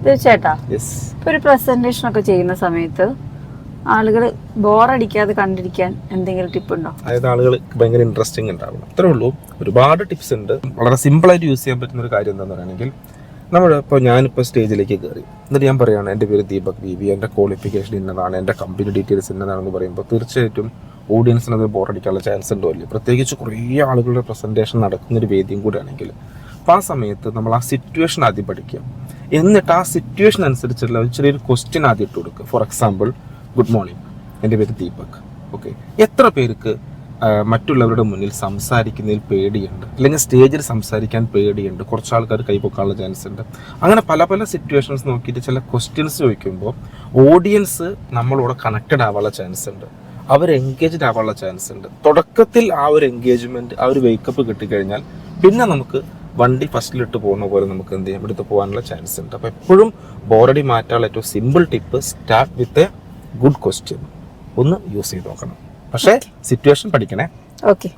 തീർച്ചയായിട്ടും ഇപ്പൊ ഒരു പ്രസന്റേഷൻ ഒക്കെ ചെയ്യുന്ന സമയത്ത് ആളുകൾ ബോറടിക്കാതെ കണ്ടിരിക്കാൻ എന്തെങ്കിലും ടിപ്പ് ഉണ്ടോ? അതായത് ആളുകൾ ഭയങ്കര ഇൻട്രസ്റ്റിംഗ് ഉണ്ടാവണം, അത്രേ ഉള്ളൂ. ഒരുപാട് ടിപ്സ് ഉണ്ട്. വളരെ സിമ്പിളായിട്ട് യൂസ് ചെയ്യാൻ പറ്റുന്ന ഒരു കാര്യം എന്താണെന്ന് പറയുകയാണെങ്കിൽ, ഞാനിപ്പോൾ സ്റ്റേജിലേക്ക് കയറി, എന്നിട്ട് ഞാൻ പറയുകയാണ് എൻ്റെ പേര് ദീപക് ബി, എൻ്റെ ക്വാളിഫിക്കേഷൻ ഇന്നതാണ്, എൻ്റെ കമ്പനി ഡീറ്റെയിൽസ് ഇന്നതാണെന്ന് പറയുമ്പോൾ തീർച്ചയായിട്ടും ഓഡിയൻസിന് അത് ബോറടിക്കാനുള്ള ചാൻസ് ഉണ്ടാവില്ലേ? പ്രത്യേകിച്ച് കുറേ ആളുകളുടെ പ്രസൻറ്റേഷൻ നടക്കുന്നൊരു വേദിയും കൂടെ ആണെങ്കിൽ. അപ്പോൾ ആ സമയത്ത് നമ്മൾ ആ സിറ്റുവേഷൻ ആദ്യം പഠിക്കുക, എന്നിട്ട് ആ സിറ്റുവേഷൻ അനുസരിച്ചുള്ള ഒരു ചെറിയൊരു ക്വസ്റ്റ്യൻ ആദ്യം ഇട്ട് കൊടുക്കുക. ഫോർ എക്സാമ്പിൾ, ഗുഡ് മോർണിംഗ്, എൻ്റെ പേര് ദീപക്. ഓക്കെ, എത്ര പേർക്ക് മറ്റുള്ളവരുടെ മുന്നിൽ സംസാരിക്കുന്നതിൽ പേടിയുണ്ട്, അല്ലെങ്കിൽ സ്റ്റേജിൽ സംസാരിക്കാൻ പേടിയുണ്ട്? കുറച്ച് ആൾക്കാർ കൈപൊക്കാനുള്ള ചാൻസ് ഉണ്ട്. അങ്ങനെ പല പല സിറ്റുവേഷൻസ് നോക്കിയിട്ട് ചില ക്വസ്റ്റ്യൻസ് ചോദിക്കുമ്പോൾ ഓഡിയൻസ് നമ്മളോട് കണക്റ്റഡ് ആവാനുള്ള ചാൻസ് ഉണ്ട്, അവർ എൻഗേജ്ഡ് ആവാനുള്ള ചാൻസ് ഉണ്ട്. തുടക്കത്തിൽ ആ ഒരു എൻഗേജ്മെന്റ്, ആ ഒരു വേക്കപ്പ് കിട്ടിക്കഴിഞ്ഞാൽ പിന്നെ നമുക്ക് വണ്ടി ഫസ്റ്റിലിട്ട് പോകുന്ന പോലെ നമുക്ക് എന്ത് ചെയ്യാം, എടുത്ത് പോകാനുള്ള ചാൻസ് ഉണ്ട്. അപ്പോൾ എപ്പോഴും ബോറടി മാറ്റാനുള്ള ഏറ്റവും simple tip, start with a good question. ഒന്ന് യൂസ് ചെയ്ത് നോക്കണം, പക്ഷേ സിറ്റുവേഷൻ പഠിക്കണേ. ഓക്കെ.